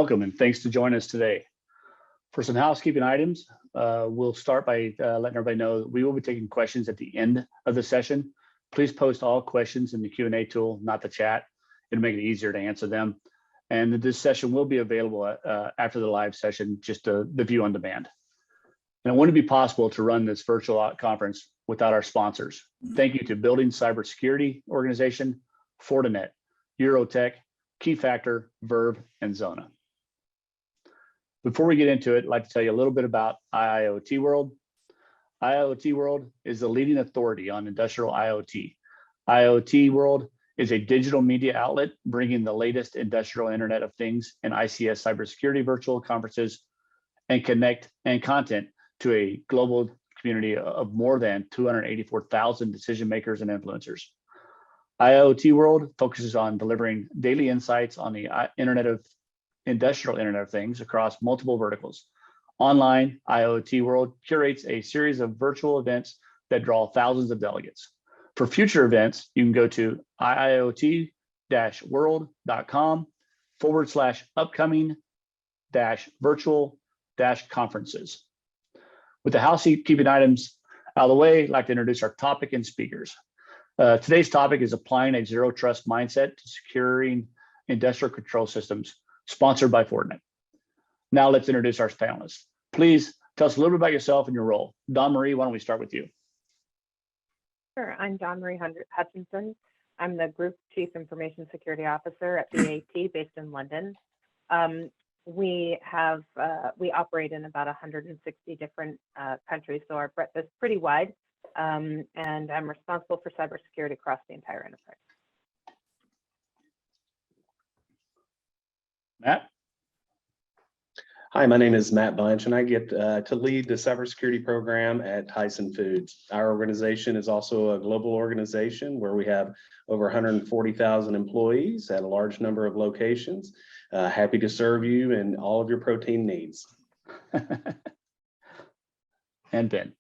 Welcome and thanks to join us today. For some housekeeping items, we'll start by letting everybody know that we will be taking questions at the end of the session. Please post all questions in the Q&A tool, not the chat. It'll make it easier to answer them. And this session will be available after the live session, just the view on demand. And it wouldn't be possible to run this virtual conference without our sponsors. Thank you to Building Cybersecurity Organization, Fortinet, Eurotech, Keyfactor, Verve, and Zona. Before we get into it, I'd like to tell you a little bit about IIoTWorld. IIoTWorld is the leading authority on industrial IoT. IIoTWorld is a digital media outlet bringing the latest industrial Internet of Things and ICS cybersecurity virtual conferences and content to a global community of more than 284,000 decision makers and influencers. IIoTWorld focuses on delivering daily insights on the industrial Internet of Things across multiple verticals. Online, IIoTWorld curates a series of virtual events that draw thousands of delegates. For future events, you can go to iiot-world.com/upcoming-virtual-conferences. With the housekeeping items out of the way, I'd like to introduce our topic and speakers. Today's topic is applying a zero trust mindset to securing industrial control systems, sponsored by Fortinet. Now let's introduce our panelists. Please tell us a little bit about yourself and your role. Dawn Marie, why don't we start with you? Sure, I'm Dawn Marie Hutchinson. I'm the Group Chief Information Security Officer at BAT based in London. We operate in about 160 different countries, so our breadth is pretty wide. And I'm responsible for cybersecurity across the entire enterprise. Matt? Hi, my name is Matt Bunch, and I get to lead the cybersecurity program at Tyson Foods. Our organization is also a global organization where we have over 140,000 employees at a large number of locations. Happy to serve you and all of your protein needs. And Ben.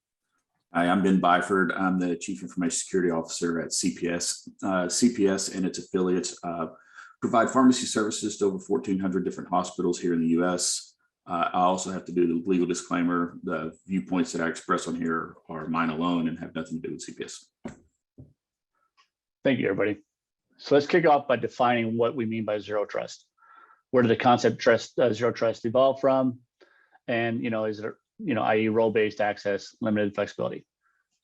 Hi, I'm Ben Byford. I'm the Chief Information Security Officer at CPS. CPS and its affiliates provide pharmacy services to over 1,400 different hospitals here in the US. I also have to do the legal disclaimer. The viewpoints that I express on here are mine alone and have nothing to do with CPS. Thank you, everybody. So let's kick off by defining what we mean by zero trust. Where did the concept zero trust evolve from? And, is it, i.e. role-based access, limited flexibility.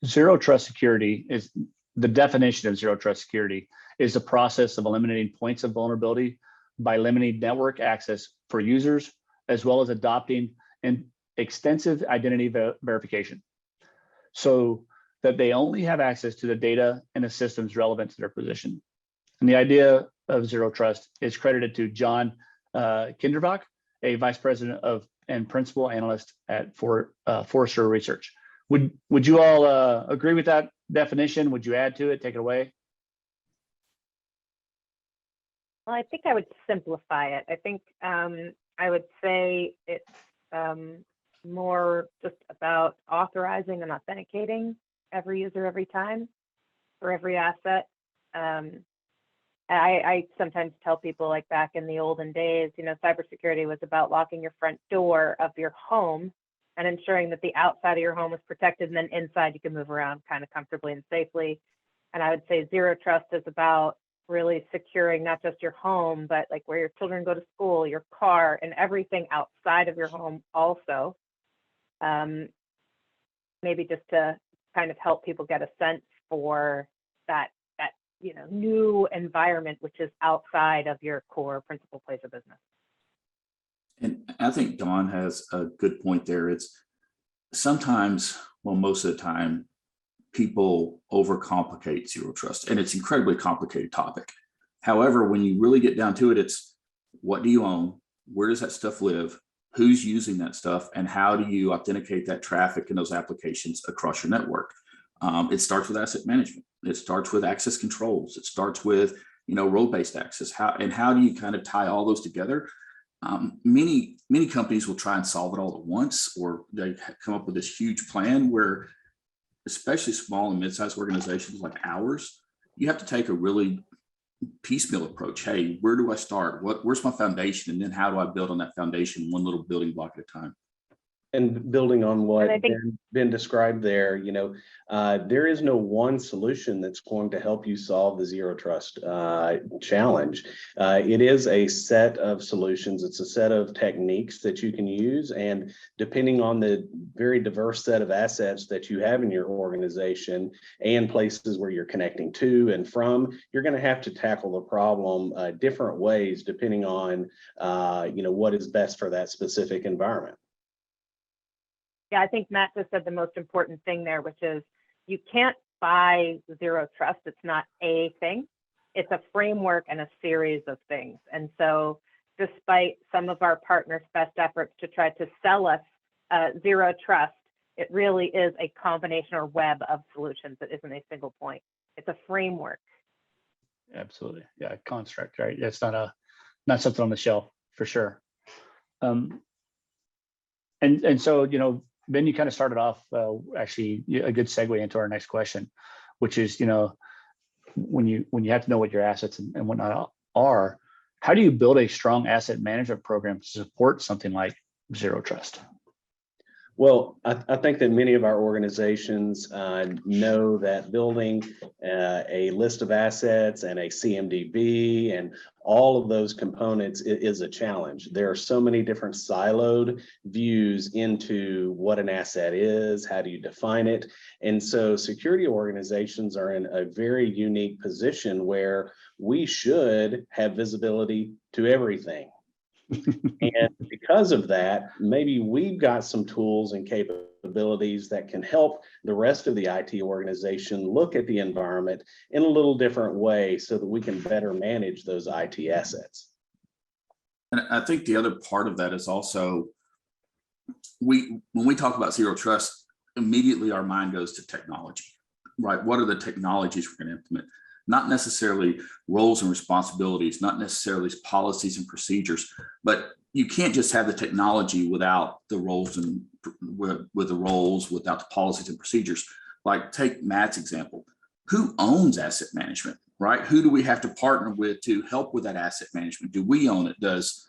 Zero trust security is the definition of zero trust security is the process of eliminating points of vulnerability by limiting network access for users, as well as adopting an extensive identity verification so that they only have access to the data and the systems relevant to their position. And the idea of zero trust is credited to John Kindervach, a vice president and principal analyst at Forrester Research. Would you all agree with that definition? Would you add to it, take it away? Well, I think I would simplify it. I think I would say it's more just about authorizing and authenticating every user every time for every asset. I sometimes tell people, like back in the olden days, cybersecurity was about locking your front door of your home and ensuring that the outside of your home was protected, and then inside you can move around kind of comfortably and safely. And I would say zero trust is about really securing not just your home, but like where your children go to school, your car, and everything outside of your home also. Maybe just to kind of help people get a sense for that new environment, which is outside of your core principal place of business. And I think Dawn has a good point there. It's sometimes, well, most of the time, people overcomplicate zero trust, and it's an incredibly complicated topic. However, when you really get down to it, it's what do you own? Where does that stuff live? Who's using that stuff? And how do you authenticate that traffic and those applications across your network? It starts with asset management. It starts with access controls. It starts with, role-based access. How do you kind of tie all those together? Many companies will try and solve it all at once, or they come up with this huge plan where, especially small and mid-sized organizations like ours, you have to take a really piecemeal approach. Hey, where do I start? Where's my foundation? And then how do I build on that foundation one little building block at a time? And building on what I think- Ben described there, there is no one solution that's going to help you solve the zero trust challenge. It is a set of solutions. It's a set of techniques that you can use. And depending on the very diverse set of assets that you have in your organization and places where you're connecting to and from, you're going to have to tackle the problem different ways, depending on, what is best for that specific environment. Yeah, I think Matt just said the most important thing there, which is you can't buy zero trust. It's not a thing. It's a framework and a series of things. And so despite some of our partners' best efforts to try to sell us zero trust, it really is a combination or web of solutions. It isn't a single point. It's a framework. Absolutely. Yeah, construct, right? It's not something on the shelf for sure. And so, Ben, you kind of started off actually a good segue into our next question, which is, when you have to know what your assets and whatnot are, how do you build a strong asset management program to support something like zero trust? Well, I think that many of our organizations know that building a list of assets and a CMDB and all of those components is a challenge. There are so many different siloed views into what an asset is, how do you define it? And so security organizations are in a very unique position where we should have visibility to everything. And because of that, maybe we've got some tools and capabilities that can help the rest of the IT organization look at the environment in a little different way so that we can better manage those IT assets. And I think the other part of that is also, when we talk about zero trust, immediately our mind goes to technology, right? What are the technologies we're going to implement? Not necessarily roles and responsibilities, not necessarily policies and procedures, but you can't just have the technology without the roles and with the roles, without the policies and procedures. Like take Matt's example, who owns asset management, right? Who do we have to partner with to help with that asset management? Do we own it? Does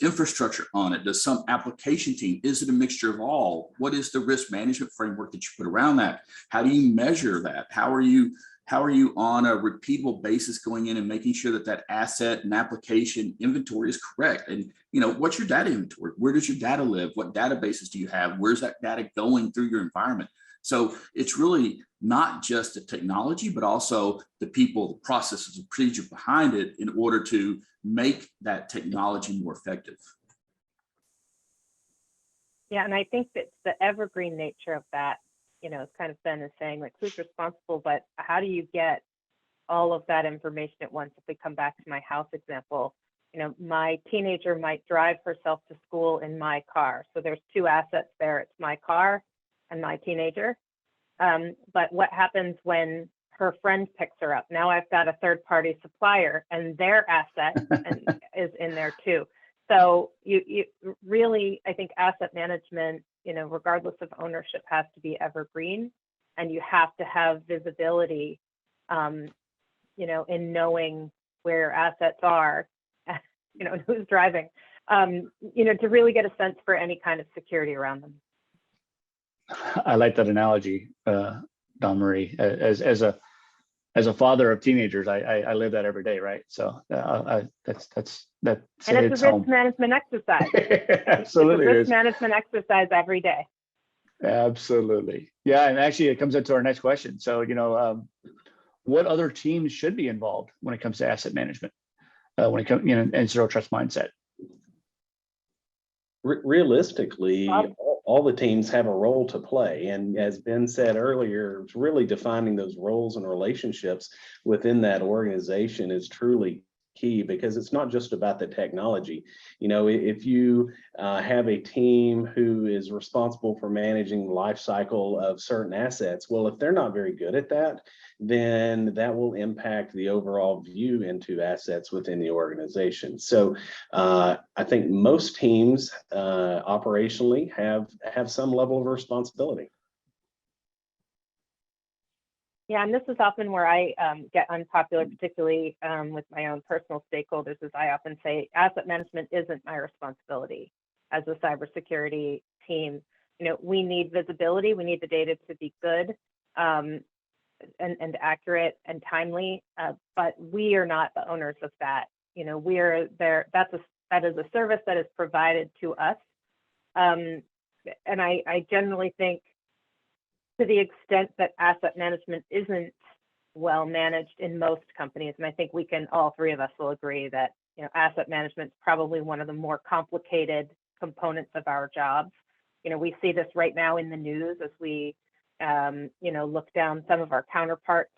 infrastructure own it? Does some application team? Is it a mixture of all? What is the risk management framework that you put around that? How do you measure that? How are you on a repeatable basis going in and making sure that that asset and application inventory is correct? And, what's your data inventory? Where does your data live? What databases do you have? Where's that data going through your environment? So it's really not just the technology, but also the people, the processes, the procedure behind it in order to make that technology more effective. Yeah, and I think that the evergreen nature of that, it's kind of Ben is saying, like, who's responsible, but how do you get all of that information at once? If we come back to my house example, my teenager might drive herself to school in my car. So there's two assets there. It's my car and my teenager. But what happens when her friend picks her up? Now I've got a third-party supplier and their asset is in there too. So you really, I think asset management, regardless of ownership, has to be evergreen, and you have to have visibility, in knowing where your assets are, and who's driving, to really get a sense for any kind of security around them. I like that analogy, Dawn Marie. As a father of teenagers, I live that every day, right? So that's and it's a risk management exercise. Absolutely, it's a risk management exercise every day. Absolutely, yeah. And actually, it comes into our next question. So, what other teams should be involved when it comes to asset management, when it comes, and zero trust mindset? Realistically, all the teams have a role to play. And as Ben said earlier, it's really defining those roles and relationships within that organization is truly key, because it's not just about the technology. If you have a team who is responsible for managing the life cycle of certain assets, well, if they're not very good at that, then that will impact the overall view into assets within the organization. So I think most teams operationally have some level of responsibility. Yeah, and this is often where I get unpopular, particularly with my own personal stakeholders, is I often say asset management isn't my responsibility as a cybersecurity team. You know, we need visibility, we need the data to be good and accurate and timely, but we are not the owners of that. You know, we're there. That is a service that is provided to us, and I generally think, to the extent that asset management isn't well managed in most companies, and I think all three of us will agree that, you know, asset management is probably one of the more complicated components of our jobs. You know, we see this right now in the news as we, you know, look down some of our counterparts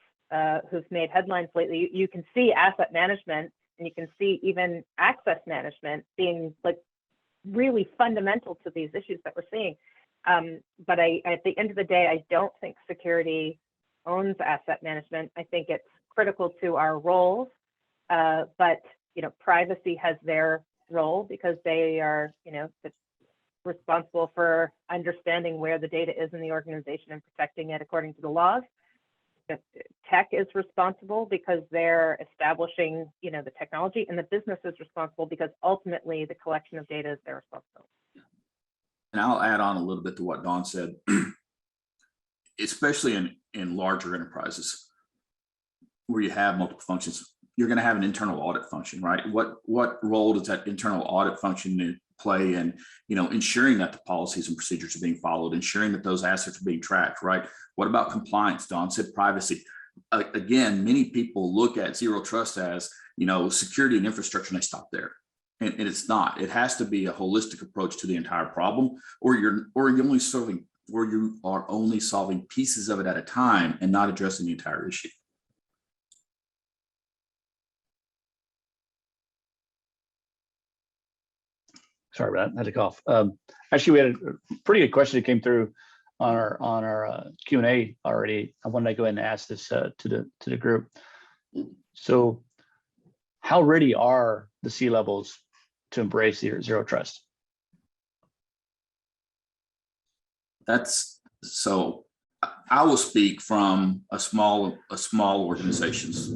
who've made headlines lately. You can see asset management, and you can see even access management being like really fundamental to these issues that we're seeing. But at the end of the day, I don't think security owns asset management. I think it's critical to our roles, but, you know, privacy has their role because they are, you know, responsible for understanding where the data is in the organization and protecting it according to the laws. Tech is responsible because they're establishing, you know, the technology, and the business is responsible because ultimately the collection of data is their responsibility. And I'll add on a little bit to what Dawn said, especially in larger enterprises where you have multiple functions. You're going to have an internal audit function, right? What role does that internal audit function play in, you know, ensuring that the policies and procedures are being followed, ensuring that those assets are being tracked, right? What about compliance? Dawn said privacy. Again, many people look at zero trust as, you know, security and infrastructure, and they stop there. And it's not. It has to be a holistic approach to the entire problem, or you are only solving pieces of it at a time and not addressing the entire issue. Sorry about that. I had to cough. Actually, we had a pretty good question that came through on our Q&A already. I wanted to go ahead and ask this to the group. So, how ready are the C-levels to embrace zero trust? So I will speak from a small organization's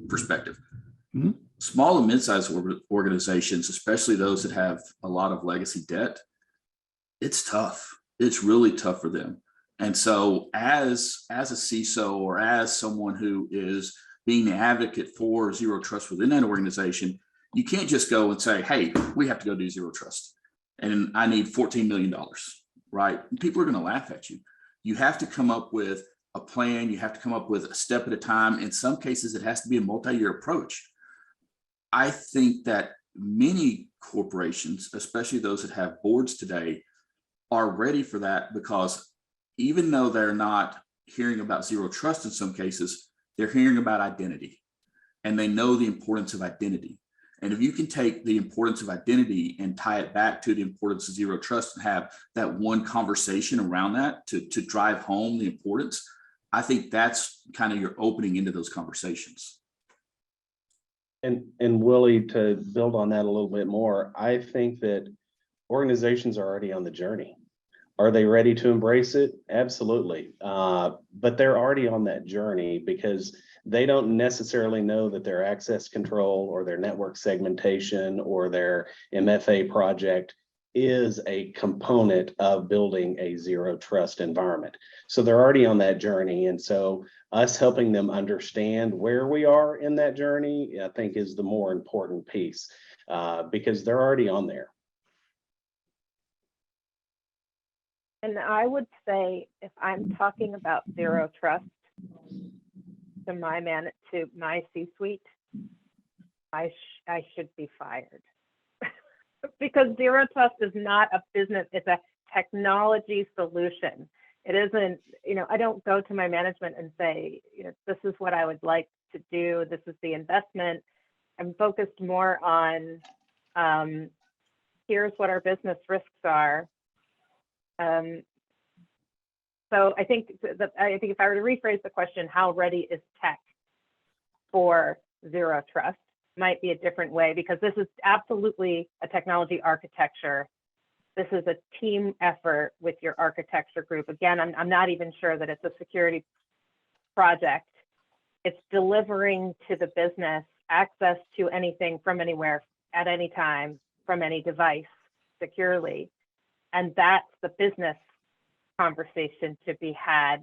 perspective. Mm-hmm. Small and mid-sized organizations, especially those that have a lot of legacy debt, it's tough. It's really tough for them. And so as a CISO or as someone who is being the advocate for zero trust within that organization, you can't just go and say, hey, we have to go do zero trust and I need $14 million, right? People are going to laugh at you. You have to come up with a plan. You have to come up with a step at a time. In some cases, it has to be a multi-year approach. I think that many corporations, especially those that have boards today, are ready for that, because even though they're not hearing about zero trust in some cases, they're hearing about identity, and they know the importance of identity. And if you can take the importance of identity and tie it back to the importance of zero trust and have that one conversation around that to drive home the importance, I think that's kind of your opening into those conversations. And Willie, to build on that a little bit more, I think that organizations are already on the journey. Are they ready to embrace it? Absolutely. But they're already on that journey because they don't necessarily know that their access control or their network segmentation or their MFA project is a component of building a zero trust environment. So they're already on that journey. And so us helping them understand where we are in that journey, I think, is the more important piece because they're already on there. And I would say, if I'm talking about zero trust to my C-suite, I should be fired. Because zero trust is not a business, it's a technology solution. It isn't, you know, I don't go to my management and say, you know, this is what I would like to do, this is the investment. I'm focused more on, here's what our business risks are. So I think if I were to rephrase the question, how ready is tech for zero trust, might be a different way, because this is absolutely a technology architecture. This is a team effort with your architecture group. Again, I'm not even sure that it's a security project. It's delivering to the business access to anything from anywhere at any time from any device securely. And that's the business conversation to be had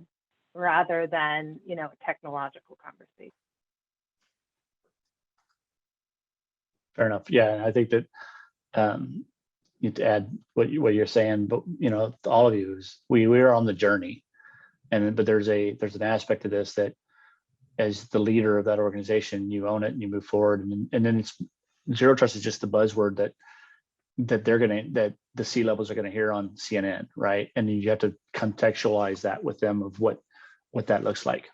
rather than, a technological conversation. Fair enough. Yeah, and I think that you to add what you're saying, but all of you is we are on the journey, but there's an aspect to this that as the leader of that organization, you own it and you move forward, and then it's zero trust is just the buzzword that the C-levels are gonna hear on CNN, right? And you have to contextualize that with them of what that looks like.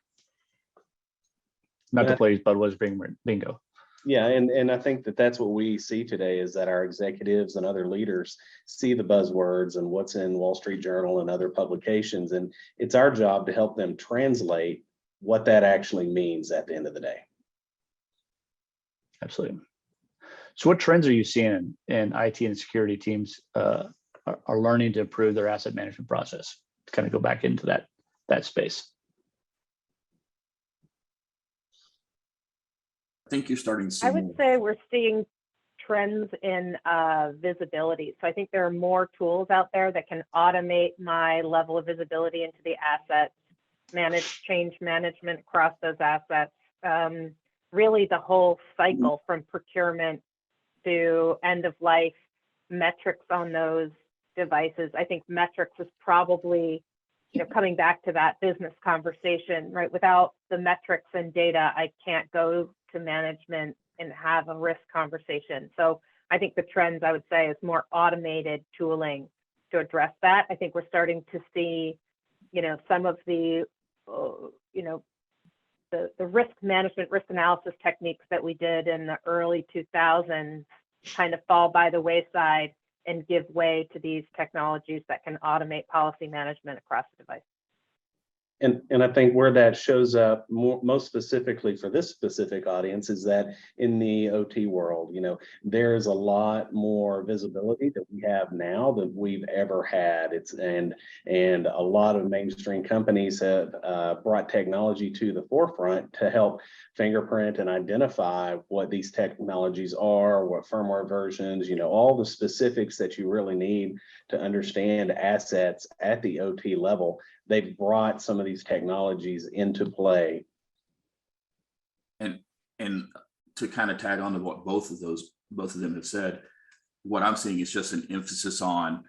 Not to play Budweiser bingo. Yeah, and I think that's what we see today is that our executives and other leaders see the buzzwords and what's in Wall Street Journal and other publications, and it's our job to help them translate what that actually means at the end of the day. Absolutely. So what trends are you seeing in IT and security teams are learning to improve their asset management process? To kind of go back into that space. I think you're starting to see. I would say we're seeing trends in visibility. So I think there are more tools out there that can automate my level of visibility into the assets, manage change management across those assets, really the whole cycle from procurement to end of life, metrics on those devices. I think metrics is probably, coming back to that business conversation, right? Without the metrics and data, I can't go to management and have a risk conversation. So I think the trends I would say is more automated tooling to address that. I think we're starting to see, some of the, the risk management, risk analysis techniques that we did in the early 2000s kind of fall by the wayside and give way to these technologies that can automate policy management across the device. And I think where that shows up most specifically for this specific audience is that in the OT world, there's a lot more visibility that we have now than we've ever had. And a lot of mainstream companies have brought technology to the forefront to help fingerprint and identify what these technologies are, what firmware versions, all the specifics that you really need to understand assets at the OT level. They've brought some of these technologies into play. And to kind of tag on to what both of them have said, what I'm seeing is just an emphasis on,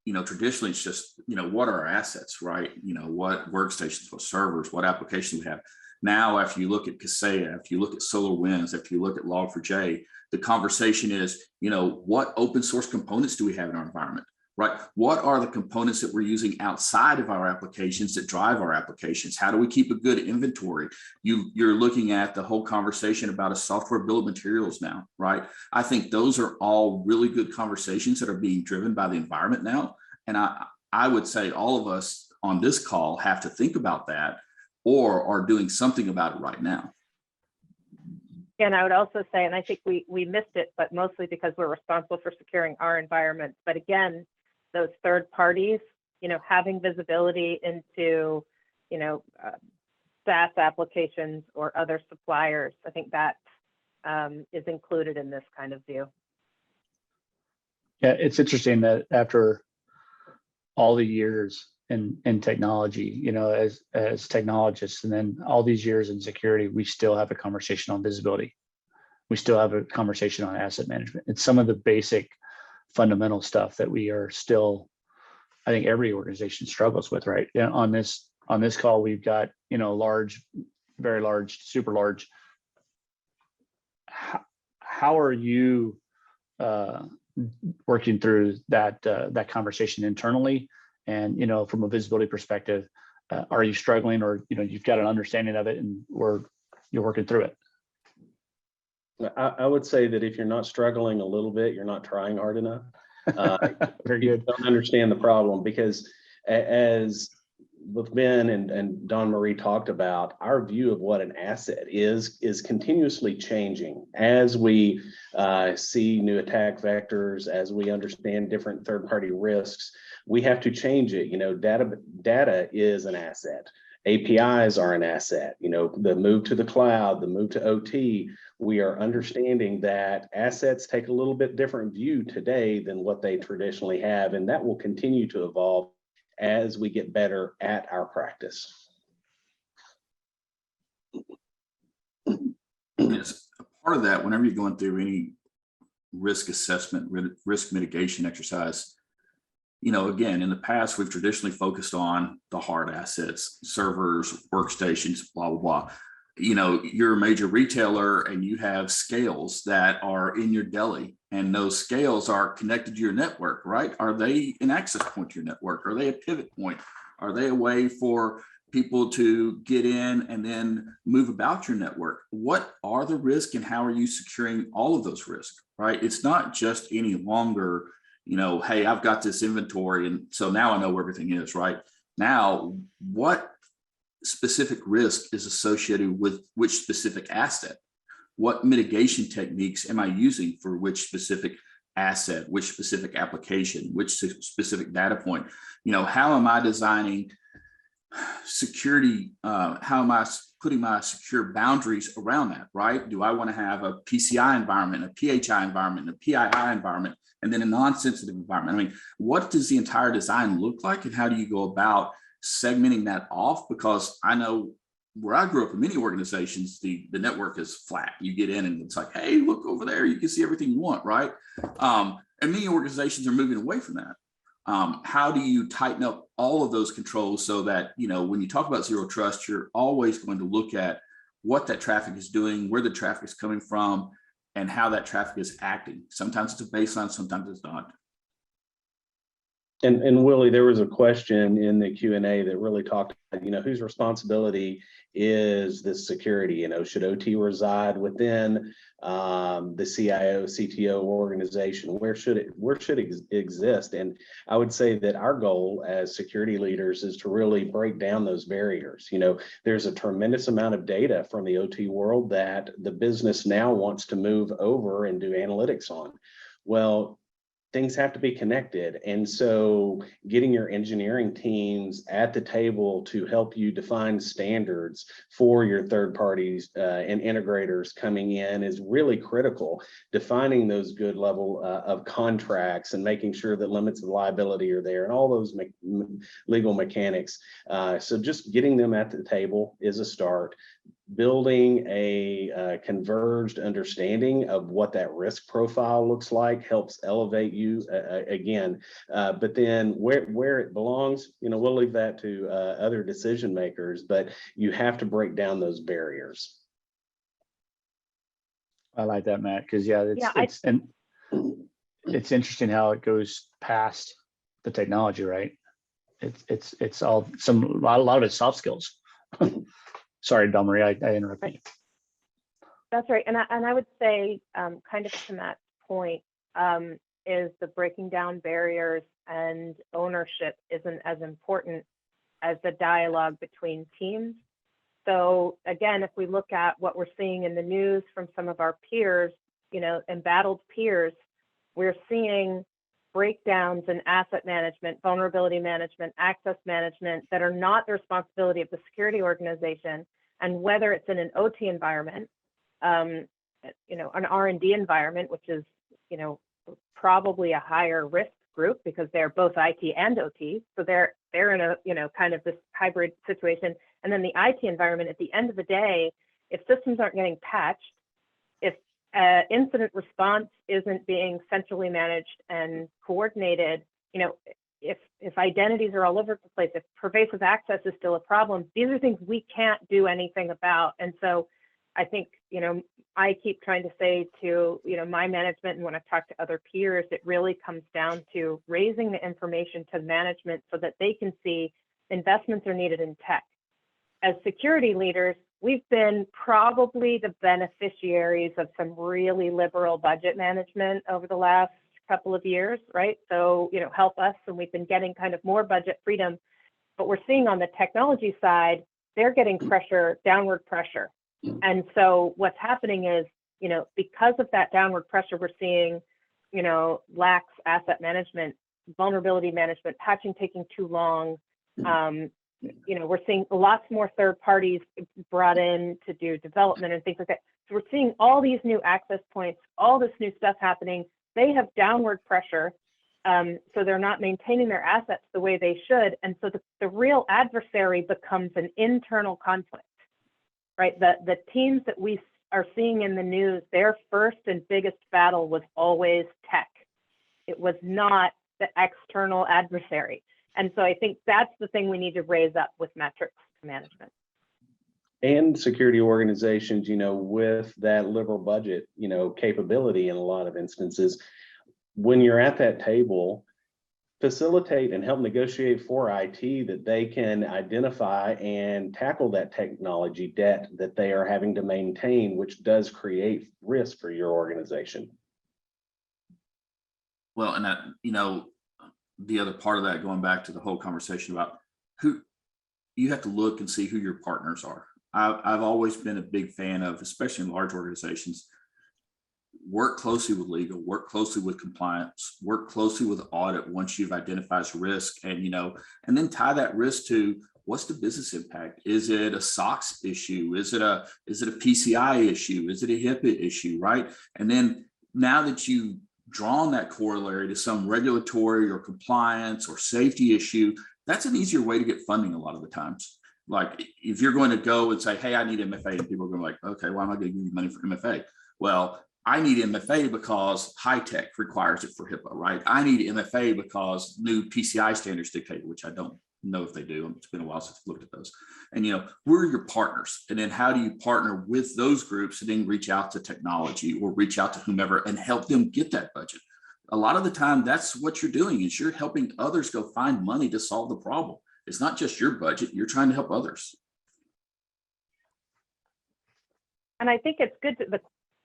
traditionally it's just, what are our assets, right? What workstations, what servers, what applications we have. Now, after you look at Kaseya, if you look at SolarWinds, if you look at Log4j, the conversation is, what open source components do we have in our environment? Right? What are the components that we're using outside of our applications that drive our applications? How do we keep a good inventory? You're looking at the whole conversation about a software bill of materials now, right? I think those are all really good conversations that are being driven by the environment now. And I would say all of us on this call have to think about that or are doing something about it right now. And I would also say, and I think we missed it, but mostly because we're responsible for securing our environment. But again, those third parties, having visibility into, SaaS applications or other suppliers, I think that is included in this kind of view. Yeah, it's interesting that after all the years in technology, as technologists, and then all these years in security, we still have a conversation on visibility. We still have a conversation on asset management. It's some of the basic fundamental stuff that we are still, I think every organization struggles with, right? On this call, we've got, large, very large, super large. How are you working through that conversation internally? And, from a visibility perspective, are you struggling, or, you've got an understanding of it and you're working through it? I would say that if you're not struggling a little bit, you're not trying hard enough. Very good. You don't understand the problem, because as with Ben and Don Marie talked about, our view of what an asset is continuously changing as we see new attack vectors, as we understand different third-party risks. We have to change it. You know, data is an asset. APIs are an asset. You know, the move to the cloud, the move to OT, we are understanding that assets take a little bit different view today than what they traditionally have, and that will continue to evolve as we get better at our practice. Yes, a part of that, whenever you're going through any risk assessment, risk mitigation exercise, you know, again, in the past, we've traditionally focused on the hard assets, servers, workstations, blah, blah, blah. You know, you're a major retailer and you have scales that are in your deli, and those scales are connected to your network, right? Are they an access point to your network? Are they a pivot point? Are they a way for people to get in and then move about your network? What are the risks and how are you securing all of those risks, right? It's not just any longer, you know, hey, I've got this inventory and so now I know where everything is, right? Now, what specific risk is associated with which specific asset? What mitigation techniques am I using for which specific asset, which specific application, which specific data point? You know, how am I designing security? How am I putting my secure boundaries around that, right? Do I want to have a PCI environment, a PHI environment, a PII environment, and then a non-sensitive environment? I mean, what does the entire design look like, and how do you go about segmenting that off? Because I know where I grew up in many organizations, the network is flat. You get in and it's like, hey, look over there, you can see everything you want, right? And many organizations are moving away from that. How do you tighten up all of those controls so that, you know, when you talk about zero trust, you're always going to look at what that traffic is doing, where the traffic is coming from, and how that traffic is acting. Sometimes it's a baseline, sometimes it's not. And Willie, there was a question in the Q&A that really talked about, you know, whose responsibility is this security? You know, should OT reside within the CIO, CTO organization? Where should it exist? And I would say that our goal as security leaders is to really break down those barriers. You know, there's a tremendous amount of data from the OT world that the business now wants to move over and do analytics on. Well, things have to be connected. And so getting your engineering teams at the table to help you define standards for your third parties and integrators coming in is really critical. Defining those good level of contracts and making sure that limits of liability are there and all those legal mechanics. So just getting them at the table is a start. Building a converged understanding of what that risk profile looks like helps elevate you again. But then where it belongs, you know, we'll leave that to other decision makers, but you have to break down those barriers. I like that, Matt, because it's interesting how it goes past the technology, right? It's all a lot of it's soft skills. Sorry, Don Marie, I interrupted you. That's right. And I would say, kind of to Matt's point, is the breaking down barriers and ownership isn't as important as the dialogue between teams. So again, if we look at what we're seeing in the news from some of our peers, you know, embattled peers, we're seeing breakdowns in asset management, vulnerability management, access management that are not the responsibility of the security organization. And whether it's in an OT environment, you know, an R&D environment, which is, you know, probably a higher risk group because they're both IT and OT. So they're in a, you know, kind of this hybrid situation. And then the IT environment, at the end of the day, if systems aren't getting patched, if incident response isn't being centrally managed and coordinated, you know, if identities are all over the place, if pervasive access is still a problem, these are things we can't do anything about. And so I think, you know, I keep trying to say to, you know, my management and when I talk to other peers, it really comes down to raising the information to management so that they can see investments are needed in tech. As security leaders, we've been probably the beneficiaries of some really liberal budget management over the last couple of years, right? So, you know, help us, and we've been getting kind of more budget freedom. But we're seeing on the technology side, they're getting pressure, downward pressure. And so what's happening is, because of that downward pressure, we're seeing, lax asset management, vulnerability management, patching taking too long. We're seeing lots more third parties brought in to do development and things like that. So we're seeing all these new access points, all this new stuff happening. They have downward pressure. So they're not maintaining their assets the way they should. And so the real adversary becomes an internal conflict, right? The teams that we are seeing in the news, their first and biggest battle was always tech. It was not the external adversary. And so I think that's the thing we need to raise up with metrics management. And security organizations, with that liberal budget, capability in a lot of instances, when you're at that table, facilitate and help negotiate for IT that they can identify and tackle that technology debt that they are having to maintain, which does create risk for your organization. Well, and that, the other part of that, going back to the whole conversation about who you have to look and see who your partners are. I've always been a big fan of, especially in large organizations, work closely with legal, work closely with compliance, work closely with audit once you've identified risk, and then tie that risk to what's the business impact. Is it a SOX issue? Is it a PCI issue? Is it a HIPAA issue? Right. And then now that you've drawn that corollary to some regulatory or compliance or safety issue, that's an easier way to get funding a lot of the times. Like if you're going to go and say, hey, I need MFA, and people are going to be like, okay, why am I going to give you money for MFA? Well, I need MFA because high tech requires it for HIPAA, right? I need MFA because new PCI standards dictate it, which I don't know if they do. It's been a while since I've looked at those. And, we're your partners. And then how do you partner with those groups and then reach out to technology or reach out to whomever and help them get that budget? A lot of the time, that's what you're doing, is you're helping others go find money to solve the problem. It's not just your budget. You're trying to help others. And I think it's good that the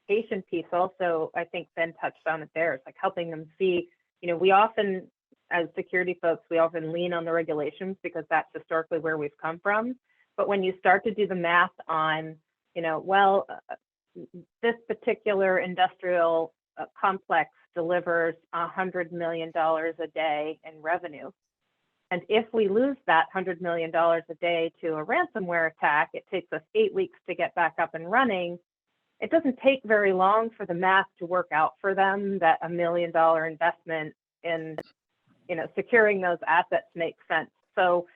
qualification piece also, I think Ben touched on it there. It's like helping them see, we often, as security folks, we often lean on the regulations because that's historically where we've come from. But when you start to do the math on, this particular industrial complex delivers $100 million a day in revenue. And if we lose that $100 million a day to a ransomware attack, it takes us 8 weeks to get back up and running. It doesn't take very long for the math to work out for them that $1 million investment in, securing those assets makes sense. So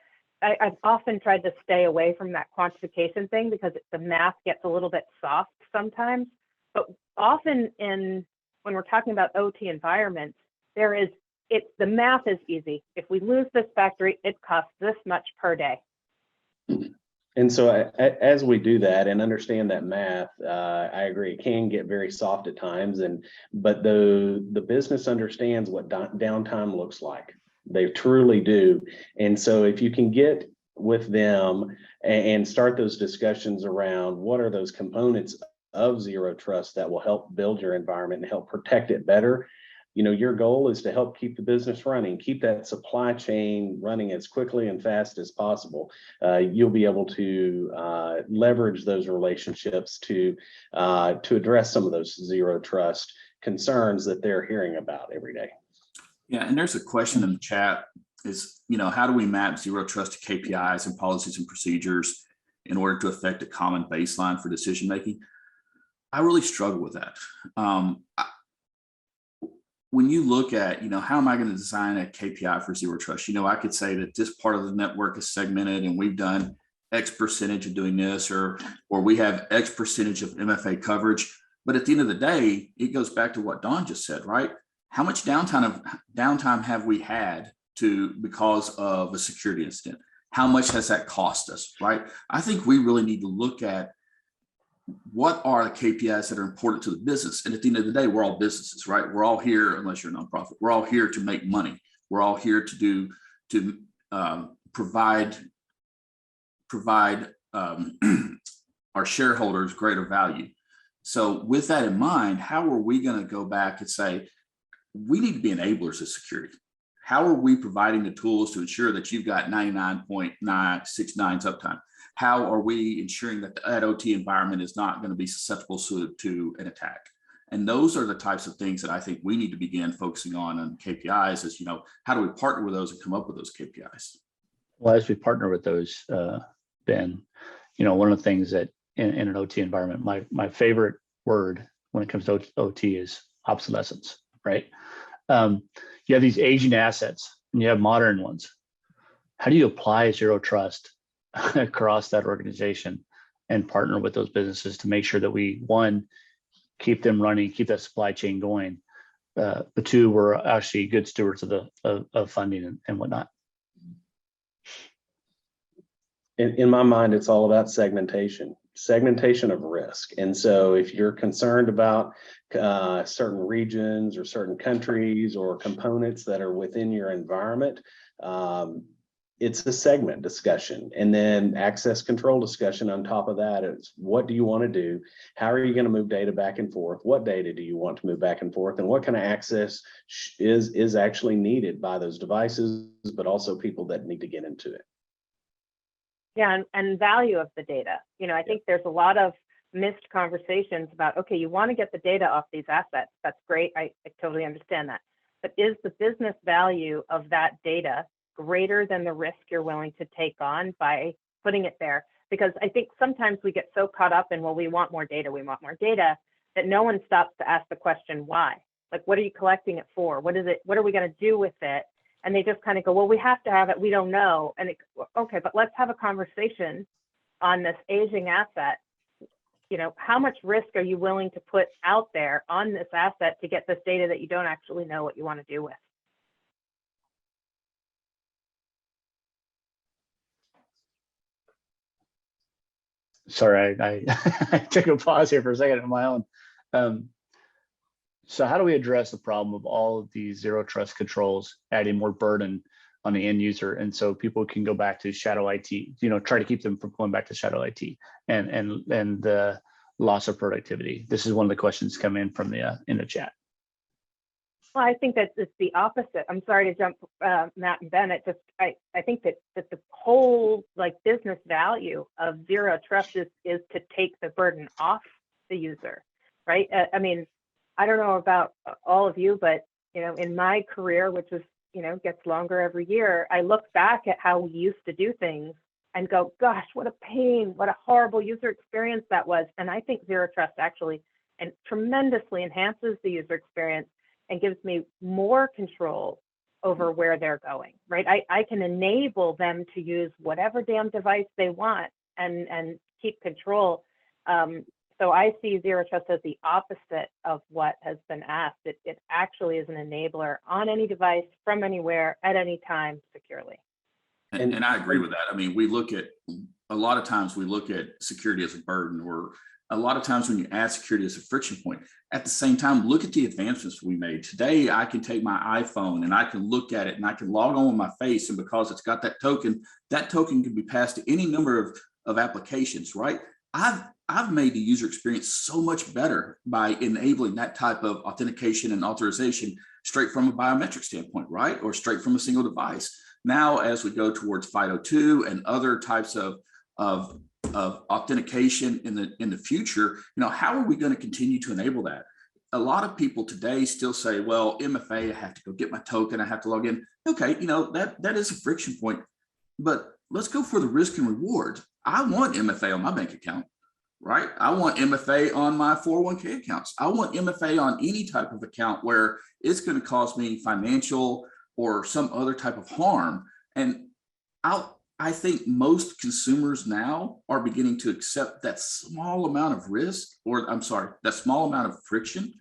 I've often tried to stay away from that quantification thing because the math gets a little bit soft sometimes. But often when we're talking about OT environments, the math is easy. If we lose this factory, it costs this much per day. And so as we do that and understand that math, I agree, it can get very soft at times, but the business understands what downtime looks like. They truly do. And so if you can get with them and start those discussions around what are those components of zero trust that will help build your environment and help protect it better, your goal is to help keep the business running, keep that supply chain running as quickly and fast as possible. You'll be able to leverage those relationships to address some of those zero trust concerns that they're hearing about every day. Yeah, and there's a question in the chat is, how do we map zero trust to KPIs and policies and procedures in order to affect a common baseline for decision making? I really struggle with that. When you look at, how am I going to design a KPI for zero trust? I could say that this part of the network is segmented and we've done X percentage of doing this, or we have X percentage of MFA coverage. But at the end of the day, it goes back to what Don just said, right? How much downtime have we had because of a security incident? How much has that cost us, right? I think we really need to look at what are the KPIs that are important to the business. And at the end of the day, we're all businesses, right? We're all here, unless you're a nonprofit, we're all here to make money. We're all here to provide our shareholders greater value. So with that in mind, how are we going to go back and say, we need to be enablers of security? How are we providing the tools to ensure that you've got 99.969 uptime? How are we ensuring that that OT environment is not going to be susceptible to an attack? And those are the types of things that I think we need to begin focusing on KPIs is, how do we partner with those and come up with those KPIs? Well, as we partner with those, Ben, one of the things that in an OT environment, my favorite word when it comes to OT is obsolescence, right? You have these aging assets and you have modern ones. How do you apply zero trust across that organization and partner with those businesses to make sure that we, one, keep them running, keep that supply chain going, but two, we're actually good stewards of funding and whatnot? In my mind, it's all about segmentation of risk. And so if you're concerned about certain regions or certain countries or components that are within your environment, it's a segment discussion. And then access control discussion on top of that is, what do you want to do? How are you going to move data back and forth? What data do you want to move back and forth? And what kind of access is actually needed by those devices, but also people that need to get into it? Yeah, and value of the data. I think there's a lot of missed conversations about, okay, you want to get the data off these assets. That's great. I totally understand that. But is the business value of that data greater than the risk you're willing to take on by putting it there? Because I think sometimes we get so caught up in, well, we want more data, that no one stops to ask the question, why? Like, what are you collecting it for? What is it? What are we going to do with it? And they just kind of go, well, we have to have it. We don't know. And okay, but let's have a conversation on this aging asset. How much risk are you willing to put out there on this asset to get this data that you don't actually know what you want to do with? Sorry, I took a pause here for a second on my own. So how do we address the problem of all of these zero trust controls adding more burden on the end user? And so people can go back to shadow IT, try to keep them from going back to shadow IT and the loss of productivity. This is one of the questions coming in from in the chat. Well, I think that it's the opposite. I'm sorry to jump, Matt and Ben. I think that the whole business value of zero trust is to take the burden off the user, right? I don't know about all of you, but in my career, which is gets longer every year, I look back at how we used to do things and go, gosh, what a pain, what a horrible user experience that was. And I think zero trust actually tremendously enhances the user experience and gives me more control over where they're going, right? I can enable them to use whatever damn device they want and keep control. So I see zero trust as the opposite of what has been asked. It actually is an enabler on any device, from anywhere, at any time, securely. And I agree with that. We look at, a lot of times we look at security as a burden, or a lot of times when you add security as a friction point. At the same time, look at the advancements we made. Today, I can take my iPhone and I can look at it and I can log on with my face, and because it's got that token can be passed to any number of applications, right? I've made the user experience so much better by enabling that type of authentication and authorization straight from a biometric standpoint, right? Or straight from a single device. Now, as we go towards FIDO2 and other types of authentication in the future, how are we going to continue to enable that? A lot of people today still say, well, MFA, I have to go get my token, I have to log in. Okay, that is a friction point, but let's go for the risk and reward. I want MFA on my bank account, right? I want MFA on my 401k accounts. I want MFA on any type of account where it's going to cause me financial or some other type of harm. And I think most consumers now are beginning to accept that small amount of risk, that small amount of friction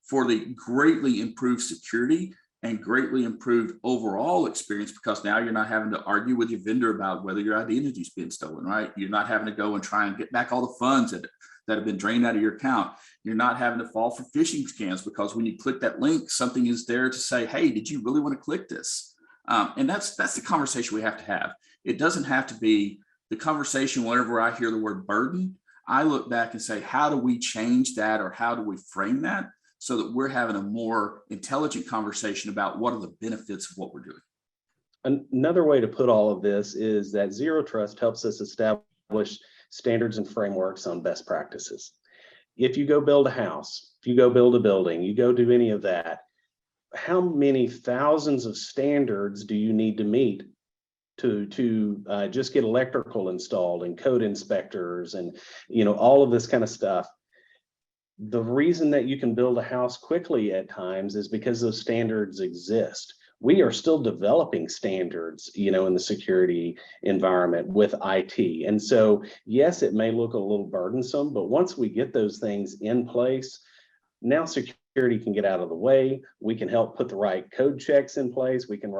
for the greatly improved security and greatly improved overall experience, because now you're not having to argue with your vendor about whether your identity is being stolen, right? You're not having to go and try and get back all the funds that have been drained out of your account. You're not having to fall for phishing scams, because when you click that link, something is there to say, hey, did you really want to click this? And that's the conversation we have to have. It doesn't have to be the conversation whenever I hear the word burden. I look back and say, how do we change that, or how do we frame that so that we're having a more intelligent conversation about what are the benefits of what we're doing. Another way to put all of this is that zero trust helps us establish standards and frameworks on best practices. If you go build a house, if you go build a building, you go do any of that, how many thousands of standards do you need to meet to just get electrical installed and code inspectors and all of this kind of stuff? The reason that you can build a house quickly at times is because those standards exist. We are still developing standards, in the security environment with IT. And so, yes, it may look a little burdensome, but once we get those things in place, now security can get out of the way. We can help put the right code checks in place. We can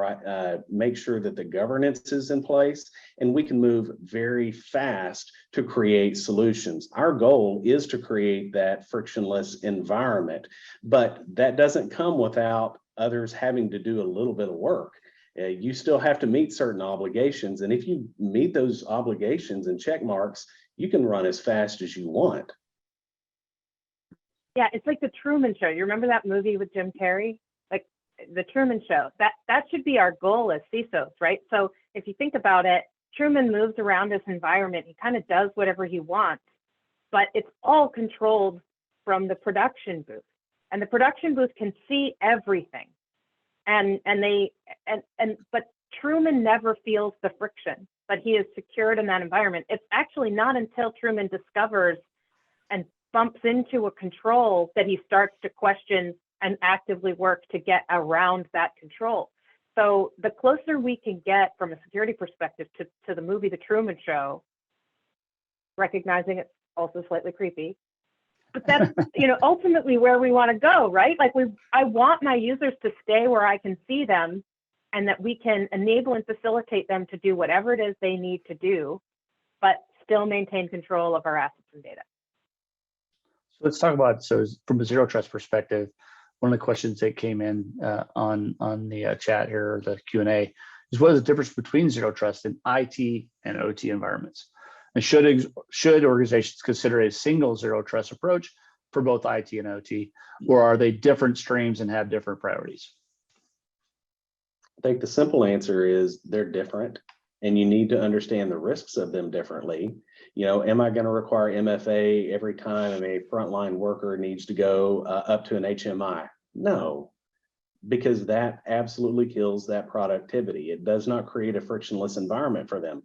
make sure that the governance is in place, and we can move very fast to create solutions. Our goal is to create that frictionless environment, but that doesn't come without others having to do a little bit of work. You still have to meet certain obligations, and if you meet those obligations and check marks, you can run as fast as you want. Yeah, it's like the Truman Show. You remember that movie with Jim Carrey? Like the Truman Show. That should be our goal as CISOs, right? So if you think about it, Truman moves around his environment. He kind of does whatever he wants, but it's all controlled from the production booth. And the production booth can see everything. But Truman never feels the friction, but he is secured in that environment. It's actually not until Truman discovers and bumps into a control that he starts to question and actively work to get around that control. So the closer we can get from a security perspective to the movie The Truman Show, recognizing it's also slightly creepy, but that's ultimately where we want to go, right? Like I want my users to stay where I can see them, and that we can enable and facilitate them to do whatever it is they need to do, but still maintain control of our assets and data. Let's talk about, so from a zero trust perspective, one of the questions that came in on the chat here, or the Q&A, is what is the difference between zero trust in IT and OT environments? And should organizations consider a single zero trust approach for both IT and OT, or are they different streams and have different priorities? I think the simple answer is they're different, and you need to understand the risks of them differently. Am I going to require MFA every time a frontline worker needs to go up to an HMI? No, because that absolutely kills that productivity. It does not create a frictionless environment for them.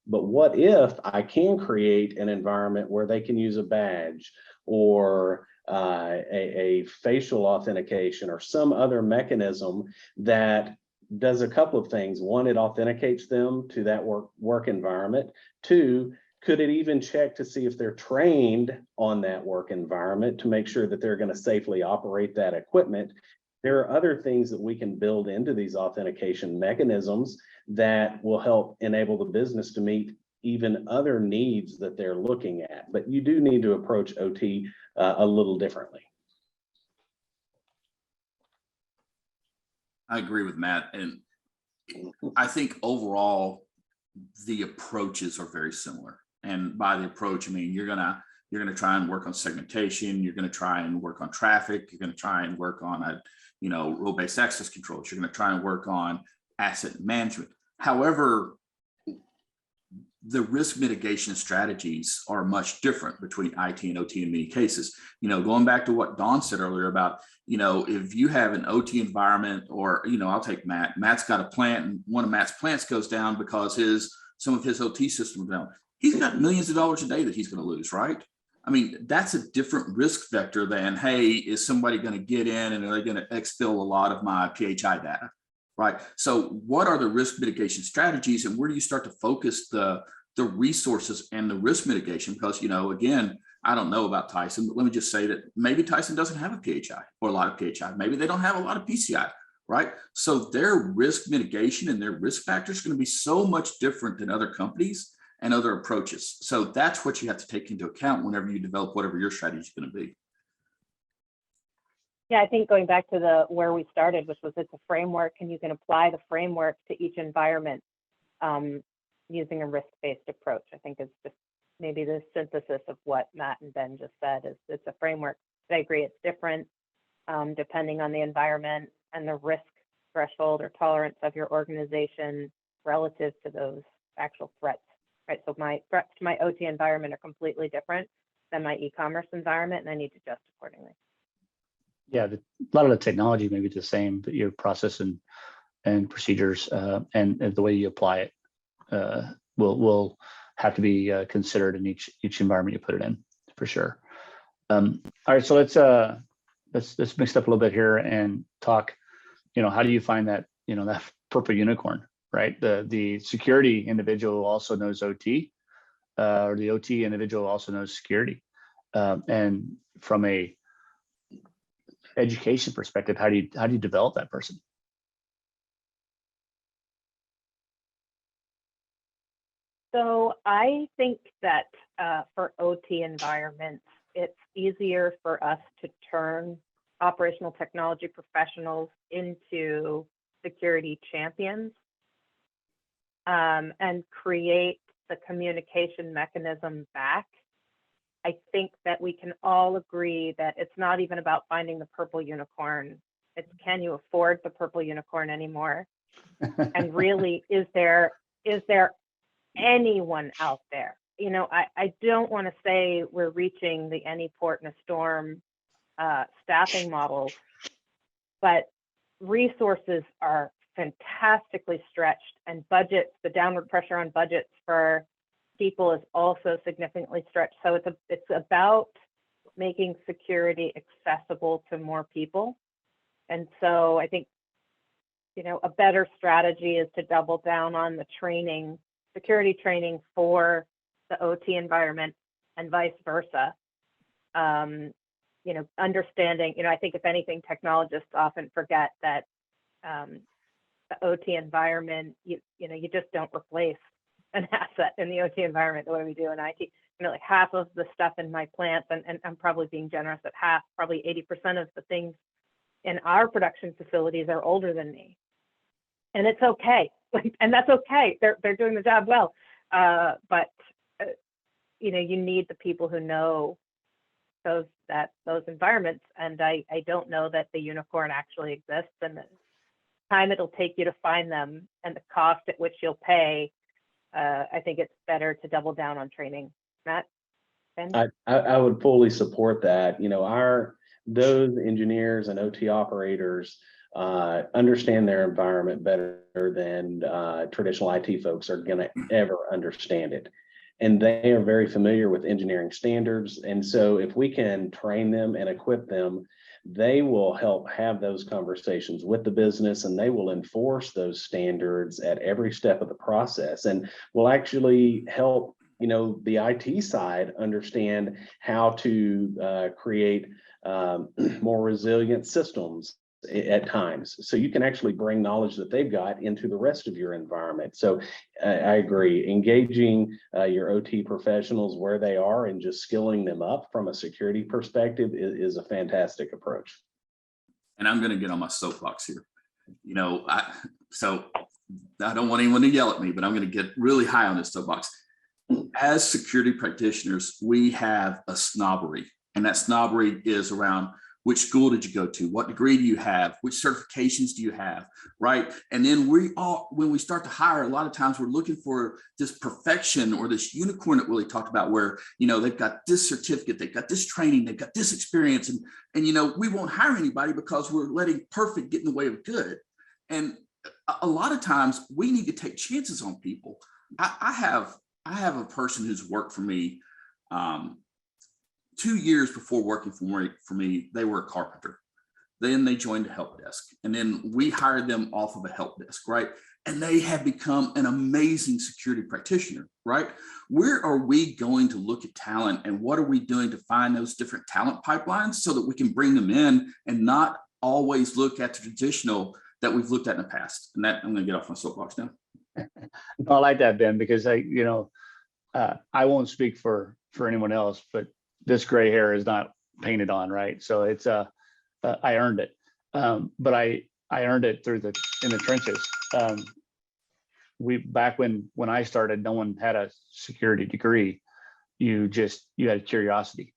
But what if I can create an environment where they can use a badge or a facial authentication or some other mechanism that does a couple of things? One, it authenticates them to that work environment. Two, could it even check to see if they're trained on that work environment to make sure that they're going to safely operate that equipment? There are other things that we can build into these authentication mechanisms that will help enable the business to meet even other needs that they're looking at. But you do need to approach OT a little differently. I agree with Matt. And I think overall, the approaches are very similar. And by the approach, I mean, you're gonna try and work on segmentation. You're gonna try and work on traffic. You're gonna try and work on role-based access controls. You're gonna try and work on asset management. However, the risk mitigation strategies are much different between IT and OT in many cases. Going back to what Dawn said earlier about, if you have an OT environment, or, I'll take Matt. Matt's got a plant, and one of Matt's plants goes down because some of his OT systems down. He's got millions of dollars a day that he's going to lose, right? I mean, that's a different risk vector than, hey, is somebody going to get in and are they going to exfil a lot of my PHI data, right? So what are the risk mitigation strategies, and where do you start to focus the resources and the risk mitigation? Because, again, I don't know about Tyson, but let me just say that maybe Tyson doesn't have a PHI or a lot of PHI. Maybe they don't have a lot of PCI, right? So their risk mitigation and their risk factors are going to be so much different than other companies and other approaches. So that's what you have to take into account whenever you develop whatever your strategy is going to be. Yeah, I think going back to where we started, which was it's a framework, and you can apply the framework to each environment using a risk-based approach. I think is just maybe the synthesis of what Matt and Ben just said. Is it's a framework. I agree, it's different. depending on the environment and the risk threshold or tolerance of your organization relative to those actual threats, right? So my threats to my OT environment are completely different than my e-commerce environment, and I need to adjust accordingly. Yeah, a lot of the technology may be the same, but your process and procedures and the way you apply it will have to be considered in each environment you put it in, for sure. All right, so let's mix it up a little bit here and talk. How do you find that that purple unicorn, right? The security individual also knows OT, or the OT individual also knows security. And from a education perspective, how do you develop that person? So I think that for OT environments, it's easier for us to turn operational technology professionals into security champions and create the communication mechanism back. I think that we can all agree that it's not even about finding the purple unicorn. It's, can you afford the purple unicorn anymore? And really, is there anyone out there? I don't want to say we're reaching the any port in a storm staffing models, but resources are fantastically stretched, and budgets, the downward pressure on budgets for people is also significantly stretched. So it's about making security accessible to more people. And so I think, a better strategy is to double down on the training, security training for the OT environment and vice versa. Understanding, I think if anything, technologists often forget that the OT environment, you just don't replace an asset in the OT environment the way we do in IT. Like half of the stuff in my plants, and I'm probably being generous at half, probably 80% of the things in our production facilities are older than me. And it's okay. And that's okay. They're doing the job well. But you need the people who know those environments. And I don't know that the unicorn actually exists, and the time it'll take you to find them and the cost at which you'll pay. I think it's better to double down on training. Matt? Ben? I would fully support that. Those engineers and OT operators understand their environment better than traditional IT folks are going to ever understand it. And they are very familiar with engineering standards. And so if we can train them and equip them, they will help have those conversations with the business, and they will enforce those standards at every step of the process, and will actually help the IT side understand how to create more resilient systems at times. So you can actually bring knowledge that they've got into the rest of your environment. So I agree, engaging your OT professionals where they are and just skilling them up from a security perspective is a fantastic approach. And I'm going to get on my soapbox here. So I don't want anyone to yell at me, but I'm going to get really high on this soapbox. As security practitioners, we have a snobbery, and that snobbery is around which school did you go to? What degree do you have? Which certifications do you have? Right. And then when we start to hire, a lot of times we're looking for this perfection or this unicorn that Willie talked about, where, they've got this certificate, they've got this training, they've got this experience. And we won't hire anybody because we're letting perfect get in the way of good. And a lot of times we need to take chances on people. I have a person who's worked for me 2 years before working for me, they were a carpenter. Then they joined a help desk, and then we hired them off of a help desk, right? And they have become an amazing security practitioner, right? Where are we going to look at talent, and what are we doing to find those different talent pipelines so that we can bring them in and not always look at the traditional that we've looked at in the past? And that, I'm going to get off my soapbox now. I like that, Ben, because I won't speak for anyone else, but this gray hair is not painted on, right? So it's I earned it, but I earned it in the trenches. Back when I started, no one had a security degree. You had curiosity,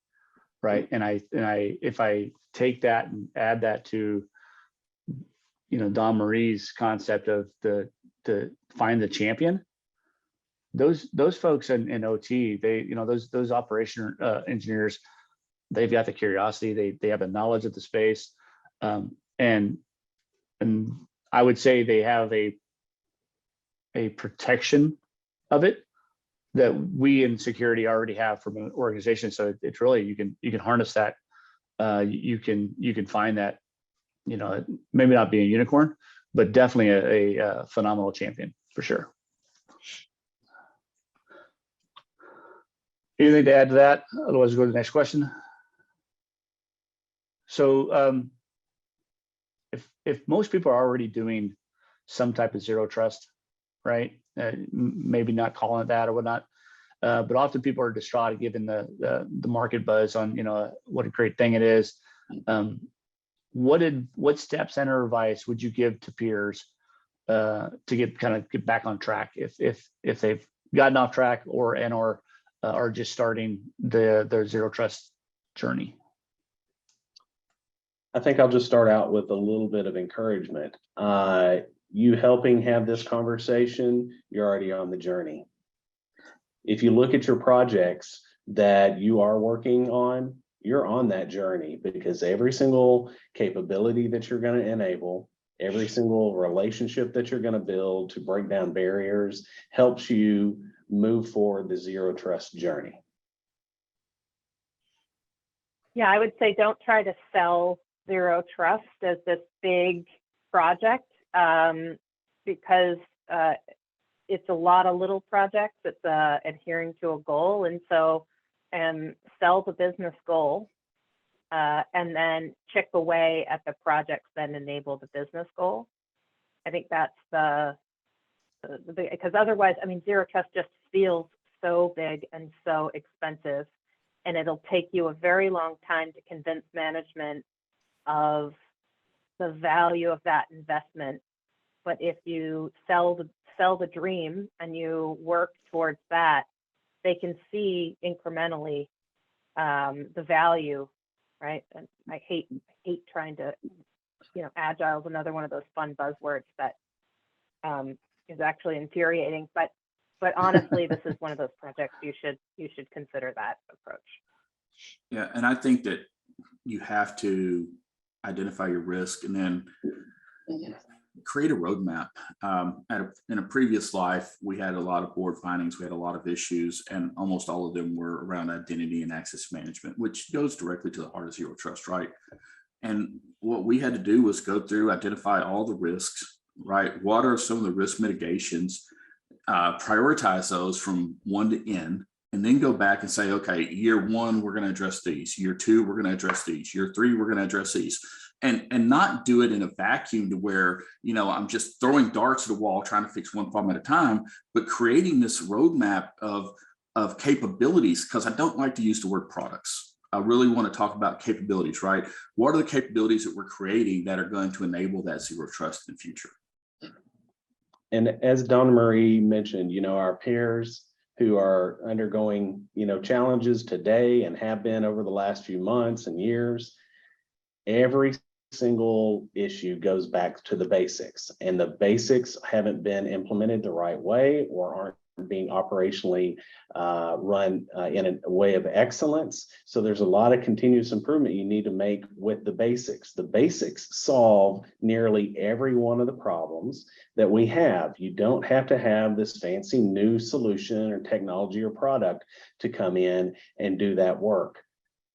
right? And if I take that and add that to, Don Marie's concept of the find the champion, those folks in OT, they, those operation engineers, they've got the curiosity, they have the knowledge of the space, and I would say they have a protection of it that we in security already have from an organization. So it's really, you can harness that. You can find that, maybe not be a unicorn, but definitely a phenomenal champion for sure. Anything to add to that? Otherwise, we'll go to the next question. So if most people are already doing some type of zero trust, right? Maybe not calling it that or whatnot, but often people are distraught given the market buzz on, what a great thing it is. What Stepcenter advice would you give to peers to get back on track if they've gotten off track or are just starting their zero trust journey? I think I'll just start out with a little bit of encouragement. You helping have this conversation, you're already on the journey. If you look at your projects that you are working on, you're on that journey, because every single capability that you're going to enable, every single relationship that you're going to build to break down barriers helps you move forward the zero trust journey. Yeah, I would say don't try to sell zero trust as this big project, because it's a lot of little projects. It's adhering to a goal, and so sell the business goal, and then chip away at the projects that enable the business goal. I think that's because otherwise, zero trust just feels so big and so expensive, and it'll take you a very long time to convince management of the value of that investment. But if you sell the dream and you work towards that, they can see incrementally the value, right? And I hate trying to, agile is another one of those fun buzzwords that is actually infuriating. But honestly, this is one of those projects you should consider that approach. Yeah, and I think that you have to identify your risk and then create a roadmap. In a previous life, we had a lot of board findings, we had a lot of issues, and almost all of them were around identity and access management, which goes directly to the heart of zero trust, right? And what we had to do was go through, identify all the risks, right? What are some of the risk mitigations, prioritize those from 1 to N, and then go back and say, okay, year 1, we're going to address these. Year 2, we're going to address these. Year 3, we're going to address these. And not do it in a vacuum to where, I'm just throwing darts at the wall, trying to fix one problem at a time, but creating this roadmap of capabilities, because I don't like to use the word products. I really want to talk about capabilities, right? What are the capabilities that we're creating that are going to enable that zero trust in the future? And as Donna Marie mentioned, our peers who are undergoing, challenges today and have been over the last few months and years, every single issue goes back to the basics, and the basics haven't been implemented the right way or aren't being operationally run in a way of excellence. So there's a lot of continuous improvement you need to make with the basics. The basics solve nearly every one of the problems that we have. You don't have to have this fancy new solution or technology or product to come in and do that work.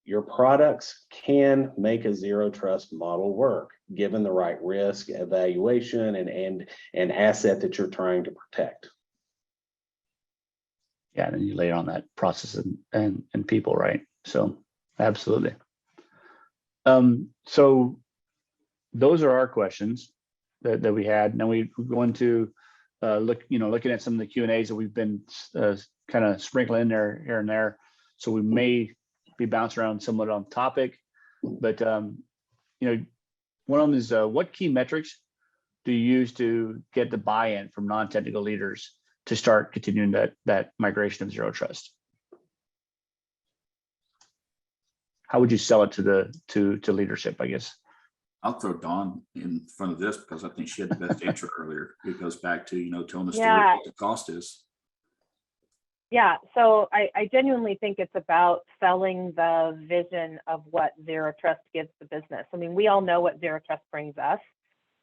Your products can make a zero trust model work, given the right risk evaluation and asset that you're trying to protect. Yeah, and then you layer on that process and people, right? So absolutely. So those are our questions that we had. Now we go into looking at some of the Q&As that we've been kind of sprinkling in there here and there. So we may be bouncing around somewhat on topic, but one of them is what key metrics do you use to get the buy-in from non-technical leaders to start continuing that migration of zero trust? how would you sell it to leadership, I guess? I'll throw Dawn in front of this because I think she had the best answer earlier. It goes back to, telling the story Yeah. of what the cost is. Yeah, so I genuinely think it's about selling the vision of what Zero Trust gives the business. I mean, we all know what Zero Trust brings us,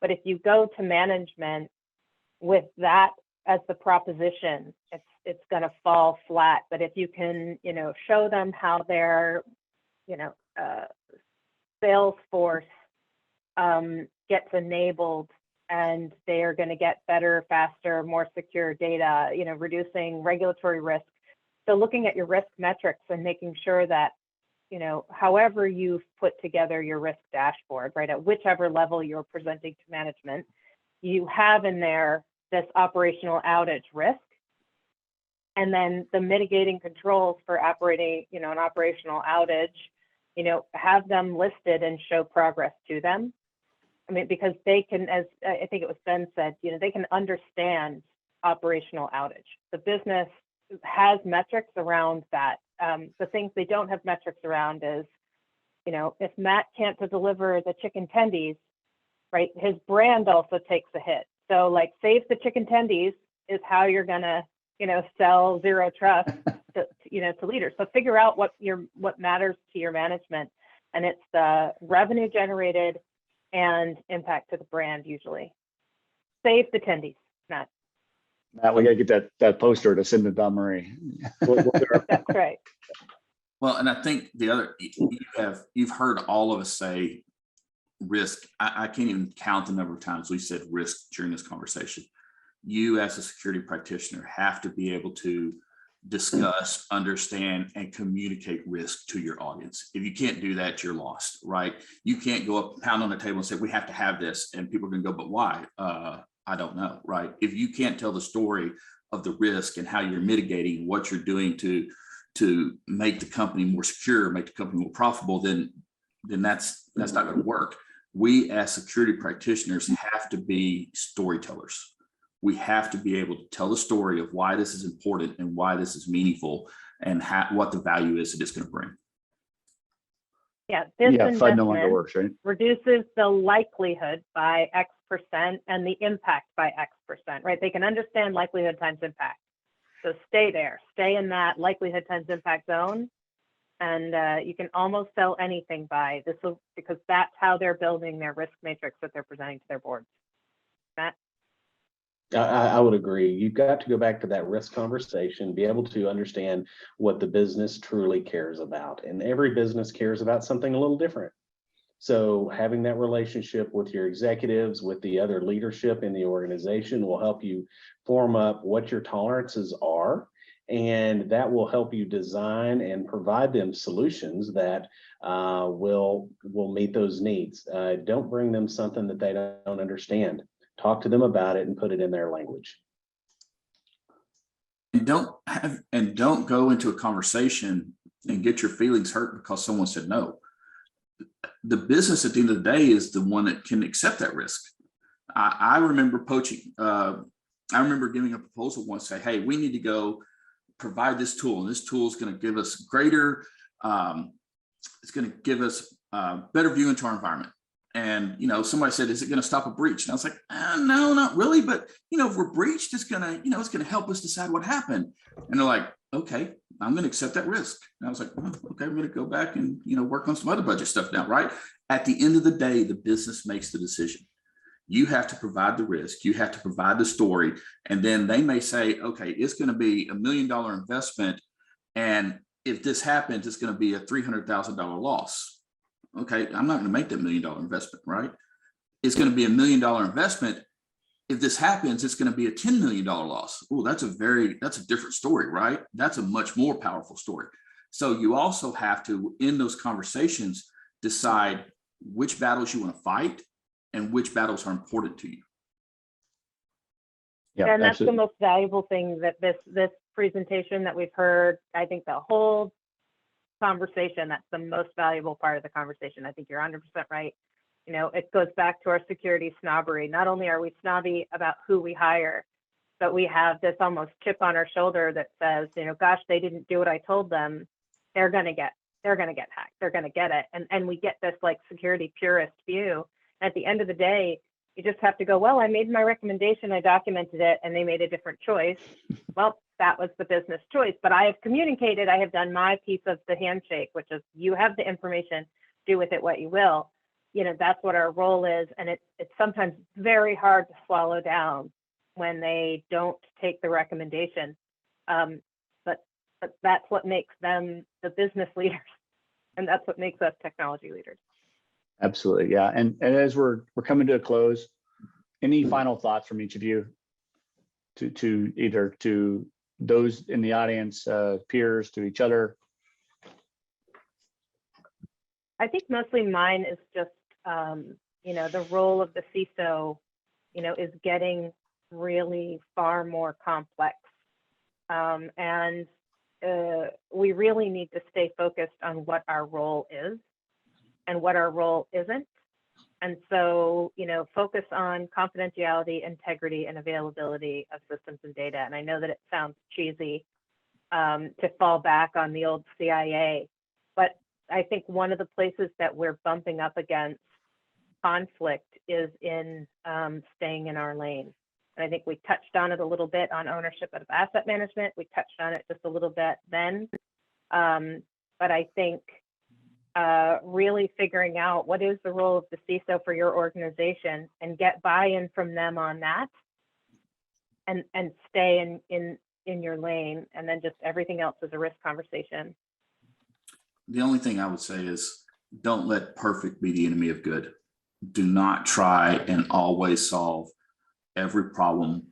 but if you go to management with that as the proposition, it's going to fall flat. But if you can, show them how their, Salesforce gets enabled, and they are going to get better, faster, more secure data, reducing regulatory risk. So looking at your risk metrics and making sure that, however you've put together your risk dashboard, right, at whichever level you're presenting to management, you have in there this operational outage risk, and then the mitigating controls for operating, an operational outage, have them listed and show progress to them. I mean, because they can, as I think it was Ben said, they can understand operational outage. The business has metrics around that. The things they don't have metrics around is, if Matt can't deliver the chicken tendies, right, his brand also takes a hit. So like, save the chicken tendies is how you're gonna, sell Zero Trust to leaders. So figure out what matters to your management, and it's the revenue generated and impact to the brand usually. Save the tendies, Matt. Matt, we got to get that poster to send to Don Marie. That's right. Well, and I think the other, you've heard all of us say risk. I can't even count the number of times we said risk during this conversation. You as a security practitioner have to be able to discuss, understand, and communicate risk to your audience. If you can't do that, you're lost, right? You can't go up, pound on the table and say, we have to have this, and people are gonna go, but why? I don't know, right? If you can't tell the story of the risk and how you're mitigating, what you're doing to make the company more secure, make the company more profitable, then that's not gonna work. We as security practitioners have to be storytellers. We have to be able to tell the story of why this is important and why this is meaningful, and what the value is that it's going to bring. Yeah, this FUD no longer works, right? reduces the likelihood by X% and the impact by X%, right? They can understand likelihood times impact. So stay there, stay in that likelihood times impact zone, and you can almost sell anything by this, because that's how they're building their risk matrix that they're presenting to their boards. Matt? I would agree. You've got to go back to that risk conversation, be able to understand what the business truly cares about. And every business cares about something a little different. So having that relationship with your executives, with the other leadership in the organization, will help you form up what your tolerances are. And that will help you design and provide them solutions that will meet those needs. Don't bring them something that they don't understand. Talk to them about it and put it in their language. And don't go into a conversation and get your feelings hurt because someone said no. The business at the end of the day is the one that can accept that risk. I remember poaching. I remember giving a proposal once, say, hey, we need to go provide this tool, and this tool is going to give us greater, it's going to give us a better view into our environment. And, somebody said, is it going to stop a breach? And I was like, no, not really. But, if we're breached, it's going to help us decide what happened. And they're like, okay, I'm going to accept that risk. And I was like, oh, okay, I'm going to go back and, work on some other budget stuff now, right? At the end of the day, the business makes the decision. You have to provide the risk. You have to provide the story. And then they may say, okay, it's going to be $1 million investment. And if this happens, it's going to be a $300,000 loss. Okay, I'm not going to make that $1 million investment, right? It's going to be $1 million investment. If this happens, it's going to be a $10 million loss. Oh, that's a different story, right? That's a much more powerful story. So you also have to, in those conversations, decide which battles you want to fight and which battles are important to you. Yeah, and that's absolutely. the most valuable thing that this presentation that we've heard. I think the whole conversation, that's the most valuable part of the conversation. I think you're 100% right. It goes back to our security snobbery. Not only are we snobby about who we hire, but we have this almost chip on our shoulder that says, gosh, they didn't do what I told them. They're going to get they're going to get hacked. They're going to get it. And we get this like security purist view. At the end of the day, you just have to go, well, I made my recommendation, I documented it, and they made a different choice. Well, that was the business choice, but I have communicated, I have done my piece of the handshake, which is you have the information, do with it what you will. You know, that's what our role is. And it's sometimes very hard to swallow down when they don't take the recommendation. But that's what makes them the business leaders. And that's what makes us technology leaders. Absolutely. Yeah. And as we're coming to a close, any final thoughts from each of you to either to those in the audience, peers, to each other? I think mostly mine is just, you know, the role of the CISO, you know, is getting really far more complex. And we really need to stay focused on what our role is and what our role isn't. And so, you know, focus on confidentiality, integrity, and availability of systems and data. And I know that it sounds cheesy to fall back on the old CIA, but I think one of the places that we're bumping up against conflict is in staying in our lane. And I think we touched on it a little bit on ownership of asset management. We touched on it just a little bit then. But I think really figuring out what is the role of the CISO for your organization and get buy-in from them on that, and stay in your lane, and then just everything else is a risk conversation. The only thing I would say is don't let perfect be the enemy of good. Do not try and always solve every problem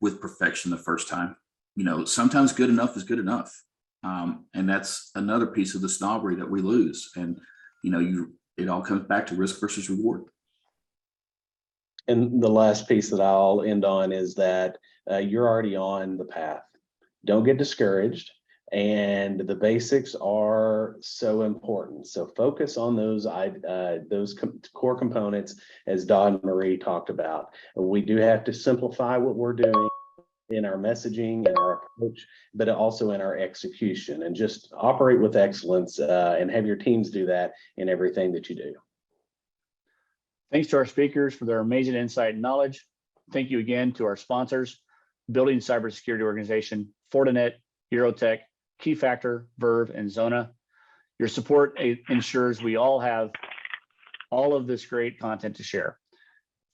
with perfection the first time. You know, sometimes good enough is good enough. And that's another piece of the snobbery that we lose. And, you know, it all comes back to risk versus reward. And the last piece that I'll end on is that you're already on the path. Don't get discouraged. And the basics are so important. So focus on those core components, as Don Marie talked about. We do have to simplify what we're doing in our messaging and our approach, but also in our execution, and just operate with excellence and have your teams do that in everything that you do. Thanks to our speakers for their amazing insight and knowledge. Thank you again to our sponsors, Building Cybersecurity Organization, Fortinet, Eurotech, Key Factor, Verve, and Zona. Your support ensures we all have all of this great content to share.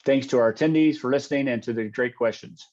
Thanks to our attendees for listening and to the great questions.